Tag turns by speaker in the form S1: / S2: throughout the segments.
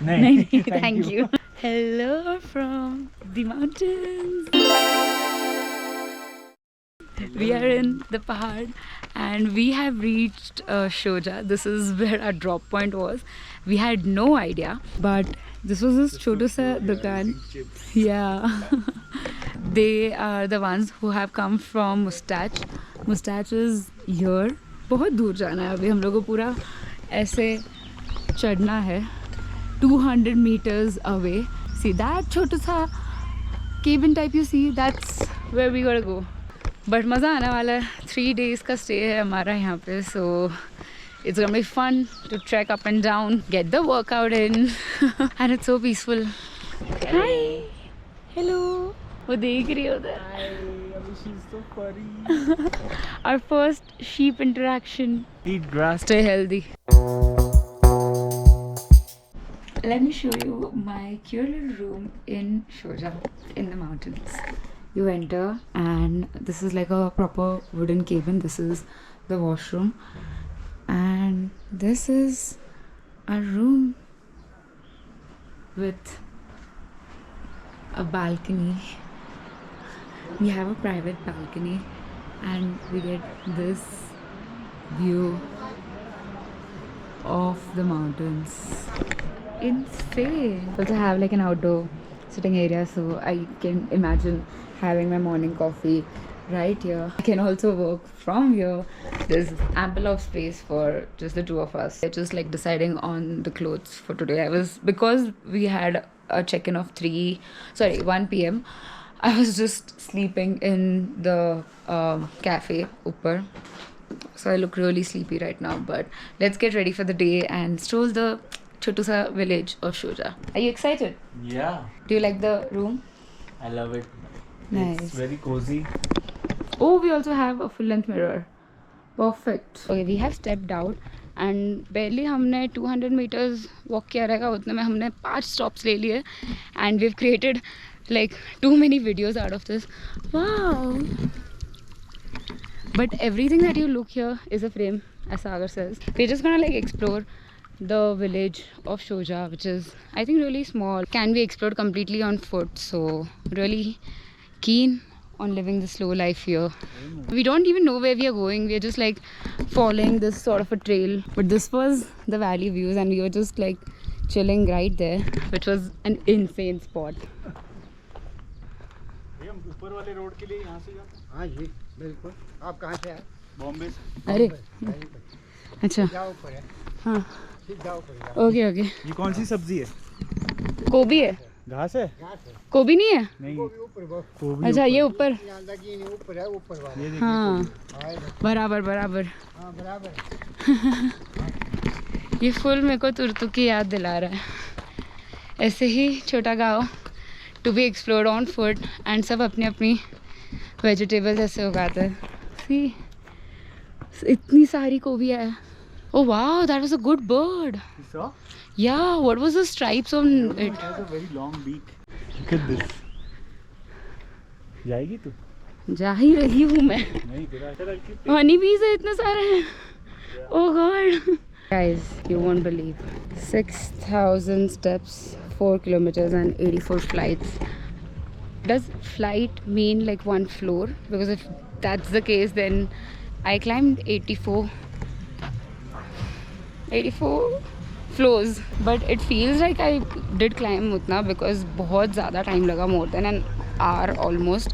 S1: नहीं thank you. Hello from the mountains. We are in the Pahad and we have reached Shoja. This is where our drop point was. We had no idea, but this was this chotu sa dukan. Yeah. They are the ones who have come from Mustach. Mustach is here. बहुत दूर जाना है अभी हम लोगों को, पूरा ऐसे चढ़ना है 200 meters away. See that छोटा सा cabin type you see, that's where we gotta go. But मज़ा आने वाला है. 3 days का stay है हमारा यहाँ पे, so it's gonna be fun to trek up and down, get the workout in, and it's so peaceful. Hi, hello. वो देख रही है उधर.
S2: She's so funny.
S1: Our first sheep interaction.
S2: Eat grass.
S1: Stay healthy. Let me show you my cute little room in Shoja, in the mountains. You enter and this is like a proper wooden cabin. This is the washroom and this is a room with a balcony. We have a private balcony and we get this view of the mountains. Insane. Also have like an outdoor sitting area, so I can imagine having my morning coffee right here. I can also work from here. There's ample of space for just the two of us. We're just like deciding on the clothes for today. Because we had a check-in of 1 p.m. I was just sleeping in the cafe upar. So I look really sleepy right now, but let's get ready for the day and stroll the Chotusa village of Shoja. Are you excited?
S2: Yeah.
S1: Do you like the room?
S2: I love it.
S1: Nice.
S2: It's very cozy.
S1: Oh, we also have a full-length mirror. Perfect. Okay, we have stepped out and barely हमने 200 meters walk किया रहेगा, उतने में हमने 5 stops ले लिए and we've created like too many videos out of this. Wow. But everything that you look here is a frame, as Sagar says. We're just gonna like explore the village of Shoja, which is I think really small, can be explored completely on foot, so really keen on living the slow life here. We don't even know where we are going, we are just like following this sort of a trail, but this was the valley views and we were just like chilling right there, which was an insane spot.
S2: ऊपर वाले road के लिए यहाँ से जाते हैं?
S3: हाँ जी बिल्कुल. आप कहाँ से आए?
S2: बॉम्बे से.
S1: अरे अच्छा
S3: जाओ ऊपर है.
S1: हाँ
S3: सीधा ऊपर जाओ.
S1: Okay okay.
S2: ये कौन सी सब्जी है?
S1: गोभी है?
S2: घास है?
S3: घास है.
S1: गोभी नहीं है?
S2: नहीं.
S3: ऊपर वो.
S2: गोभी.
S1: अच्छा ये ऊपर.
S3: यहाँ लगी नहीं, ऊपर है, ऊपर वाला.
S2: ये देखिए.
S1: हाँ
S3: आएगा.
S1: बराबर बराबर.
S3: हाँ बराबर.
S1: ये फुल मेरे को तुर्तु की याद दिला रहा है. ऐसे ही छोटा गाँव to be explored on foot and सब अपनी अपनी वेजिटेबल्स ऐसे उगाते हैं. सी इतनी सारी गोभी है. Oh wow, that was a good bird.
S2: You saw?
S1: Yeah, what was the stripes on it?
S2: It has a very long beak. Look at this. जाएगी तू?
S1: जा ही रही हूँ मैं.
S2: नहीं तेरा ऐसा रखी.
S1: हनी बीज है इतने सारे हैं. Oh god. Guys, you won't believe. 6,000 steps, 4 kilometers and 84 flights. Does flight mean like one floor? Because if that's the case, then I climbed 84 floors, but it feels like I did climb utna because बहुत ज़्यादा time लगा, more than an hour almost.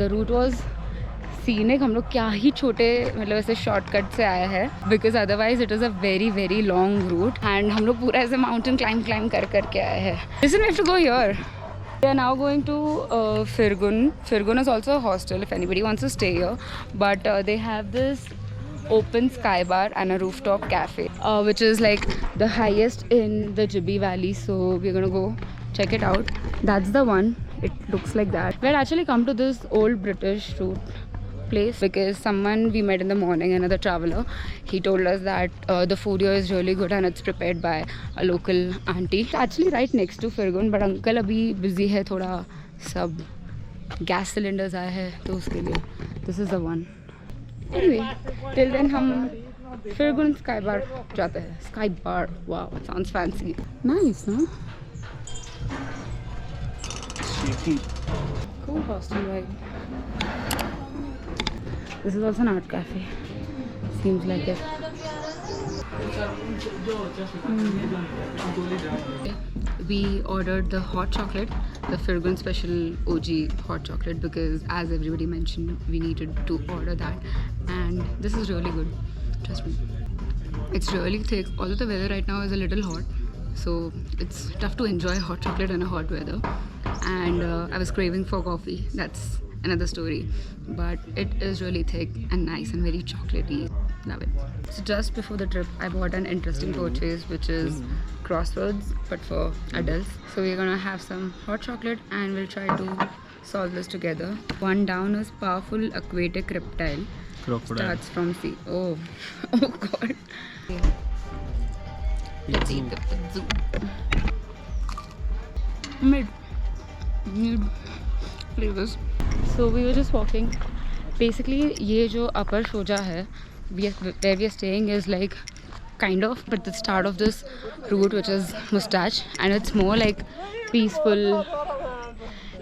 S1: The route was scenic. हम लोग क्या ही छोटे मतलब ऐसे shortcut से आए हैं, because otherwise it was a very very long route and हम लोग पूरा ऐसे mountain climb कर के आए हैं. Listen, we have to go here. We are now going to Firgun. Firgun is also a hostel if anybody wants to stay here, but they have this open sky bar and a rooftop cafe, which is like the highest in the Jibbi Valley, so we're gonna go check it out. That's the one. It looks like that. We had actually come to this old British route place because someone we met in the morning, another traveler, he told us that the food here is really good and it's prepared by a local auntie. It's actually right next to Firgun, but uncle abhi busy hai thoda, sab gas cylinders आए हैं तो उसके लिए this is the one. Anyway, till then हम फिर गुन sky बार जाते हैं. Sky bar, wow, it sounds fancy. Nice, no? Cool hostel vibe. This is also an art cafe. Seems like it. We ordered the hot chocolate, the Firgun special OG hot chocolate, because as everybody mentioned, we needed to order that. And this is really good, trust me. It's really thick, although the weather right now is a little hot, so it's tough to enjoy hot chocolate in a hot weather. And I was craving for coffee, that's another story, but it is really thick and nice and very chocolatey. Love it. So just before the trip I bought an interesting purchase, which is crosswords but for adults. So we're gonna have some hot chocolate and we'll try to solve this together. One down is powerful aquatic reptile.
S2: Crocodile.
S1: Starts from sea. Oh, oh god. Let's eat the zoo. Mid flavors. So we were just walking. Basically ये जो upper Shoja है, where we are staying is like kind of but the start of this route, which is Mustache, and it's more like peaceful,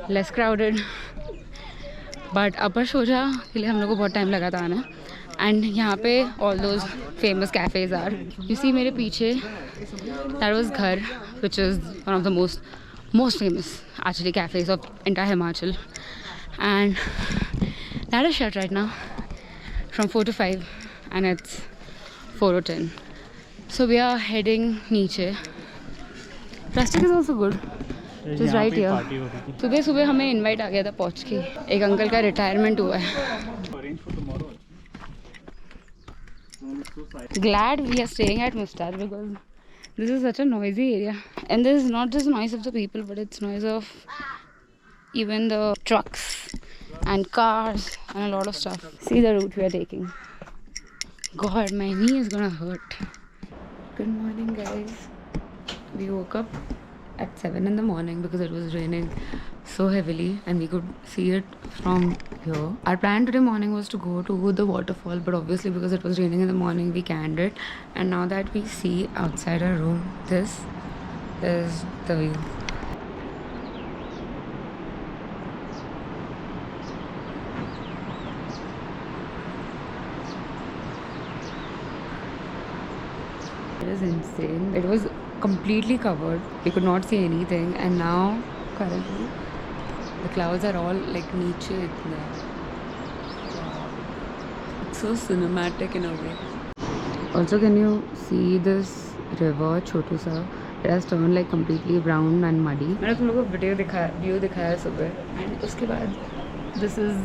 S1: less crowded. But upper Shoja के लिए हम लोग को बहुत time लगा था आना. And यहाँ पे all those famous cafes are. You see मेरे पीछे, that was Ghar, which is one of the most famous actually cafes of entire Himachal. And that is shut right now from 4 to 5, and it's 4 or 10. So we are heading niche. Plastic is also good. Just right here. सुबह हमें invite आ गया था पहुँच के. एक uncle का retirement हुआ है. Glad we are staying at Mustache because this is such a noisy area, and this is not just noise of the people, but it's noise of even the trucks and cars and a lot of stuff. See the route we are taking. God, my knee is gonna hurt. Good morning, guys. We woke up at 7 in the morning because it was raining so heavily and we could see it from here. Our plan today morning was to go to the waterfall, but obviously because it was raining in the morning we canned it. And now that we see outside our room, this is the view. It is insane. It was completely covered. We could not see anything, and now currently the clouds are all like niche. It's so cinematic in a way. Also, can you see this river, Chotu Sa? It has turned like completely brown and muddy. मैंने तुम लोगों को view दिखाया सुबह, and उसके बाद this is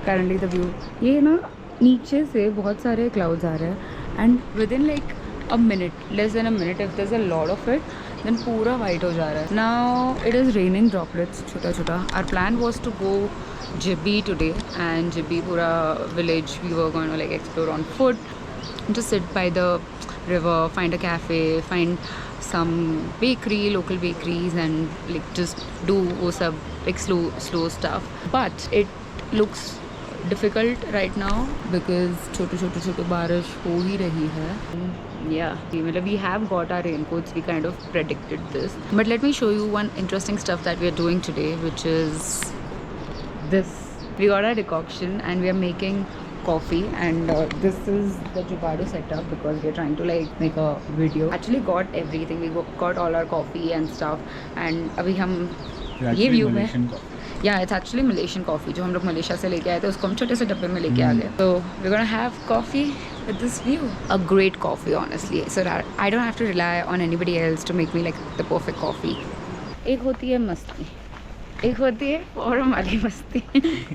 S1: currently the view. ये ना नीचे से बहुत सारे clouds आ रहे हैं, and within like a minute, less than a minute, if there's a lot of it, then पूरा white हो जा रहा है. Now it is raining droplets, छोटा छोटा. Our plan was to go Jibbi today, and Jibbi पूरा village we were going to like explore on foot, just sit by the river, find a cafe, find some bakery, local bakeries, and like just do वो सब like slow stuff. But it looks difficult right now because छोटे बारिश हो ही रही है. Yeah, we have got our raincoats. We kind of predicted this. But let me show you one interesting stuff that we are doing today, which is this. We got our decoction and we are making coffee, and this is the Jugaadu setup because we are trying to like make a video. Actually got everything. We got all our coffee and stuff, and अभी हम ये view में Yeah, it's actually Malaysian coffee जो हम लोग Malaysia से लेके आए थे, उसको हम छोटे से डब्बे में लेके आ गए. So we're gonna have coffee with this view. A great coffee, honestly, so that I don't have to rely on anybody else to make me like the perfect coffee. एक होती है मस्ती, एक होती है फॉरम वाली मस्ती.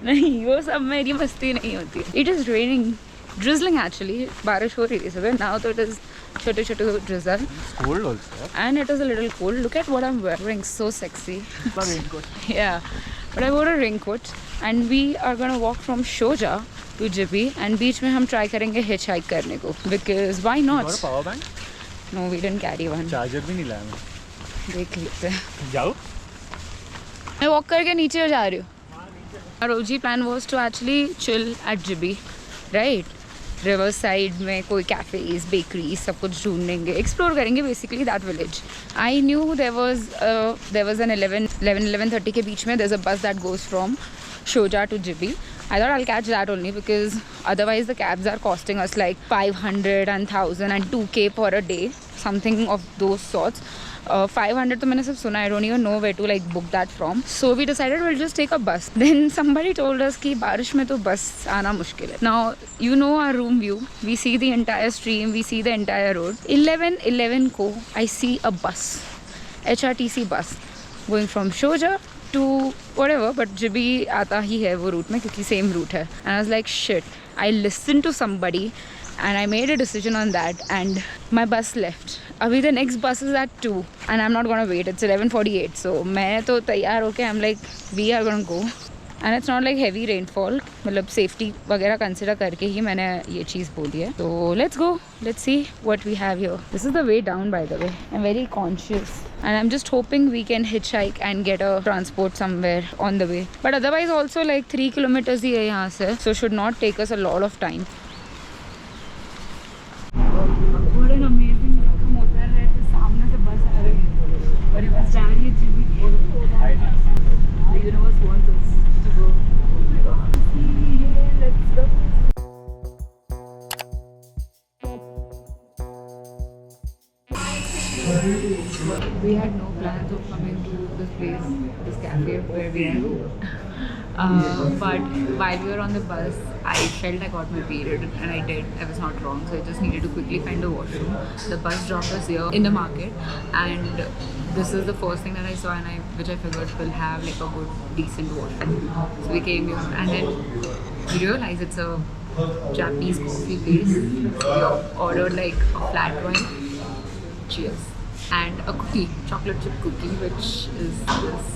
S1: नहीं, वो सब मेरी मस्ती नहीं होती. It is raining, drizzling actually. बारिश हो रही थी सुबह. Now तो it is छोटे drizzle.
S2: It's cold also.
S1: And it is a little cold. Look at what I'm wearing, so sexy. Yeah. But I wore a raincoat, and we are gonna walk from Shoja to Jibbi, and बीच में हम try करेंगे hitchhike करने को, because why not?
S2: और power bank?
S1: No, we didn't carry one.
S2: Charger भी नहीं लाया मैं.
S1: देख लेते हैं.
S2: जाओ.
S1: मैं walk करके नीचे जा रही हूँ. Our OG plan was to actually chill at Jibbi, right? River side में कोई कैफ़ेज़ बेकरीज सब कुछ ढूंढेंगे, एक्सप्लोर करेंगे basically that village. I knew there was an 11:30 के बीच में there is a bus that goes from Shoja to Jibi. I thought I'll catch that only because otherwise the cabs are costing us like 500 and 1000 and 2k for a day, something of those sorts. 500 तो मैंने सिर्फ सुना, I don't even know where to like book that from. So we decided we'll just take a bus. Then somebody told us कि बारिश में तो बस आना मुश्किल है. Now you know our room view. We see the entire stream, we see the entire road. 11:11 को I see a bus, HRTC bus going from Shoja to whatever, but Jibi आता ही है वो रूट में क्योंकि सेम रूट है. And I was like shit, I listened to somebody and I made a decision on that and my bus left. अभी the next bus is at 2 and I'm not gonna wait, it's 11:48. So मैं तो तैयार होके I'm like we are gonna go. And it's not like heavy rainfall, मतलब safety वगैरह consider करके ही मैंने ये चीज़ बोली है. So let's go, let's see what we have here. This is the way down, by the way. I'm very conscious and I'm just hoping we can hitchhike and get a transport somewhere on the way. But otherwise also like 3 kilometers ही है यहाँ से, so should not take us a lot of time. What an amazing look. हम उतर रहे थे, सामने से बस आ रही है और ये बस जा रही है GB. The universe wants us to go. Let's go. We had no plans of coming to this place, this cafe where we are. But while we were on the bus, I felt I got my period, and I did. I was not wrong, so I just needed to quickly find a washroom. The bus dropped us here in the market, and this is the first thing that I saw, and which I figured will have like a good, decent washroom. So we came here, and then we realized it's a Japanese coffee place. We ordered like a flat white, cheers, and a cookie, chocolate chip cookie, which is this.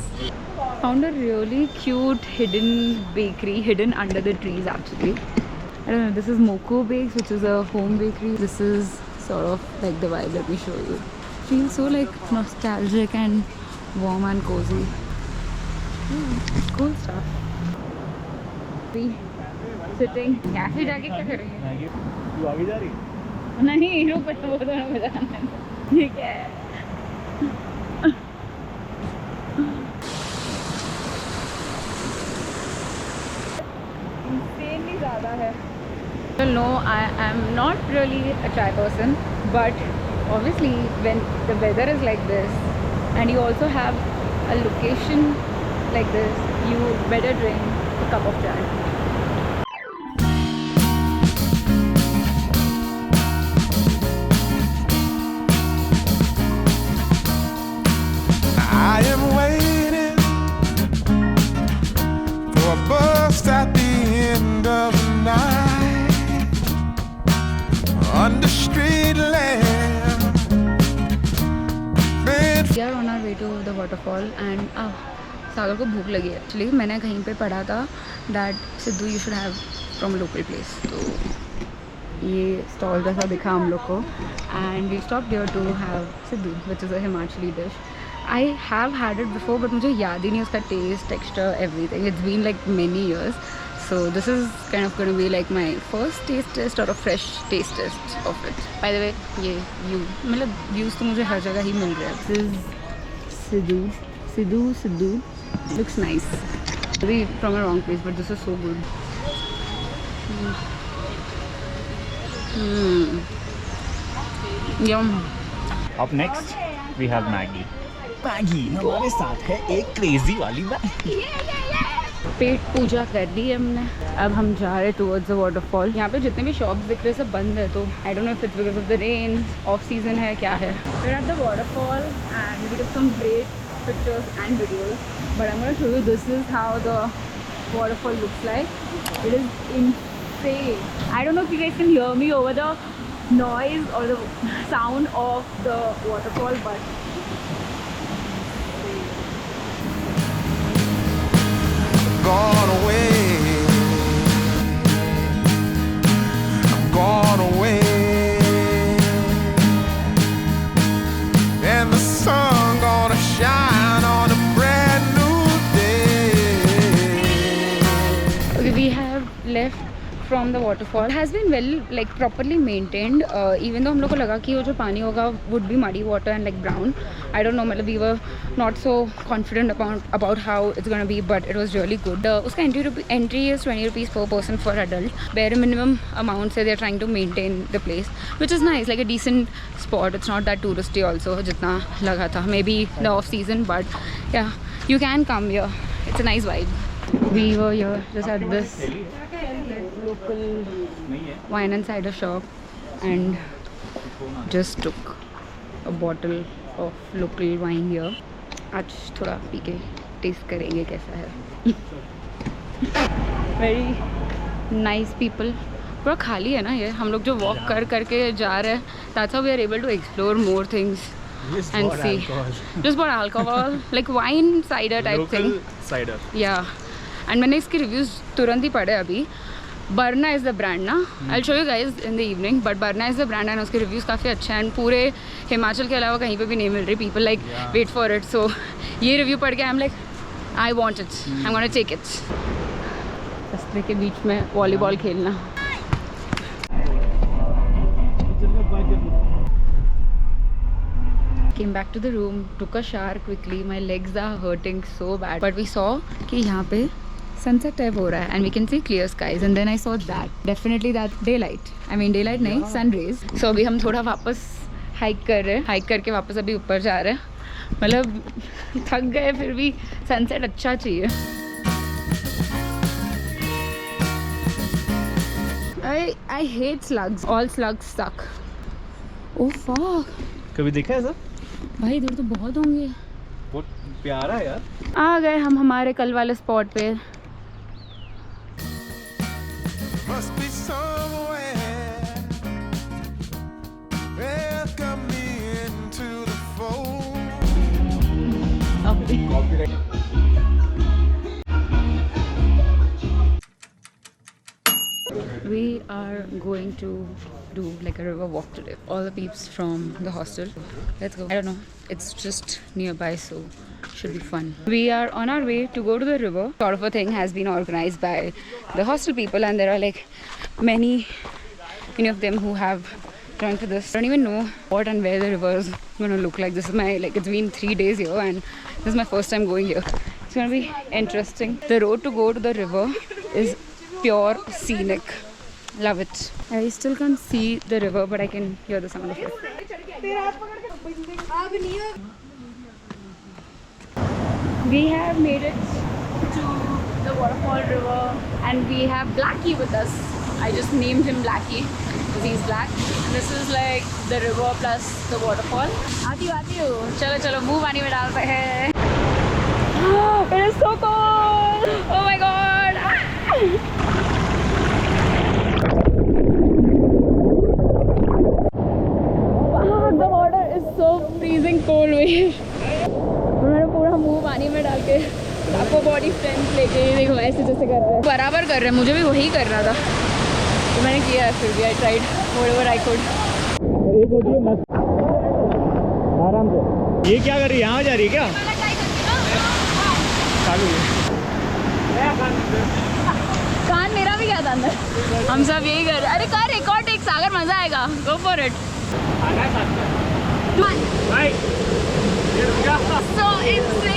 S1: Found a really cute hidden bakery, hidden under the trees actually. I don't know, this is Moko Bakes, which is a home bakery. This is sort of like the vibe, let me show you. Feels so like nostalgic and warm and cozy. Cool stuff. We sitting. Cafe जाके क्या करेंगे?
S2: तू आगे जा रही है?
S1: नहीं, रुक वो तो मैं बताना. ये क्या है? insanely ज़्यादा है. No, I am not really a chai person, but obviously when the weather is like this and you also have a location like this, you better drink a cup of chai.
S4: I am waiting for a bus at the end of the night under street lamp.
S1: We are on our way to the waterfall and सागर को भूख लगी है. Actually मैंने कहीं पे पढ़ा था that Sidhu you should have from a local place. तो ये स्टॉल जैसा दिखा हम लोग को and we stopped here to have Sidhu, which is a Himachali dish. I have had it before, but मुझे याद ही नहीं उसका taste, texture, everything. It's been like many years. So this is kind of going to be like my first taste test or a fresh taste test of it. By the way, ये view, मतलब views तो मुझे हर जगह ही मिल रहे हैं. This is Sidhu. Looks nice. Maybe from a wrong place, but this is so good. Yum.
S2: Up next, we have Maggie. Maggi हमारे साथ है एक क्रेजी वाली मैगी.
S1: पेट पूजा कर ली है हमने. अब हम जा रहे हैं टुवर्ड्स द वाटरफॉल. यहाँ पे जितने भी शॉप्स दिख रहे हैं सब बंद है, तो I don't know if it's because of the rain, off season है क्या है. We are at the waterfall and we took some great pictures and videos, but I am gonna show you this is how the waterfall looks like. It is insane. I don't know if you guys can hear me over the noise or the sound of the waterfall, but
S4: Gone away, gone away, and the sun gonna shine on a brand new day.
S1: okay, we have left from the waterfall has been well like properly maintained, even though हम लोग को लगा कि वो जो पानी होगा would be muddy water and like brown. I don't know, मतलब we were not so confident about how it's gonna be, but it was really good. उसका entry is 20 rupees per person for adult. Bare minimum amount से they are trying to maintain the place, which is nice, like a decent spot. It's not that touristy also जितना लगा था. Maybe the off season, but yeah, you can come here. It's a nice vibe. We were here just at this local wine and cider shop and just took a bottle of local wine here. आज थोड़ा P के test करेंगे कैसा है. Very nice people. पूरा खाली है ना ये. हम लोग जो वॉक कर करके जा रहे हैं, that's how we are able to explore more things and see. Just bought alcohol, like wine cider type thing.
S2: Cider.
S1: Yeah. And मैंने इसके रिव्यूज़ तुरंत ही पढ़े अभी. बरना इज़ द ब्रांड ना. I show you guys in the evening, but Barna is the brand and उसके reviews काफ़ी अच्छे हैं. एंड पूरे हिमाचल के अलावा कहीं पे भी नहीं मिल रही. People like wait for it. So ये रिव्यू पढ़ के I am like I want it, I am gonna take it. रास्ते के बीच में वॉलीबॉल खेलना. Came back to the room, took a shower quickly. My legs are hurting so bad, but we saw कि यहाँ पे sunset type हो रहा है and we can see clear skies. And then I saw that, definitely that daylight. I mean daylight नहीं, sun rays. So अभी हम थोड़ा वापस hike कर रहे हैं. Hike करके वापस अभी ऊपर जा रहे हैं. मतलब थक गए फिर भी sunset अच्छा चाहिए. I hate slugs. All slugs suck. Oh fuck.
S2: कभी देखा है सर?
S1: भाई इधर तो बहुत होंगे.
S2: बहुत प्यारा है यार.
S1: आ गए हम हमारे कल वाले स्पॉट पे.
S4: Must be somewhere. Welcome me into the fold.
S1: We are going to do like a river walk today. All the peeps from the hostel. Let's go. I don't know. It's just nearby, so should be fun. We are on our way to go to the river. Sort of a thing has been organized by the hostel people, and there are like many of them who have joined for this. I don't even know what and where the river is gonna look like. This is my it's been 3 days here, and this is my first time going here. It's gonna be interesting. The road to go to the river is pure scenic. Love it. I still can't see the river, but I can hear the sound of it. We have made it to the waterfall river, and we have Blackie with us. I just named him Blackie because he's black. And this is like the river plus the waterfall. आती हूँ. चलो मुंह पानी में डालते हैं. It is so cold. Oh my god. The water is so freezing cold wave. मैंने पूरा मुंह पानी में डाल के आपको बॉडी स्ट्रेंथ लेके देखो ऐसे जैसे कर रहे हैं. बराबर कर रहे हैं. मुझे भी वही करना था तो मैंने किया है. फिर भी I tried whatever I could.
S2: आराम से. ये क्या कर रही है? यहाँ जा रही है क्या?
S1: कान मेरा भी क्या था अंदर. हम सब यही कर रहे. अरे कर रिकॉर्ड एक सागर मजा आएगा. Go for it. So insane.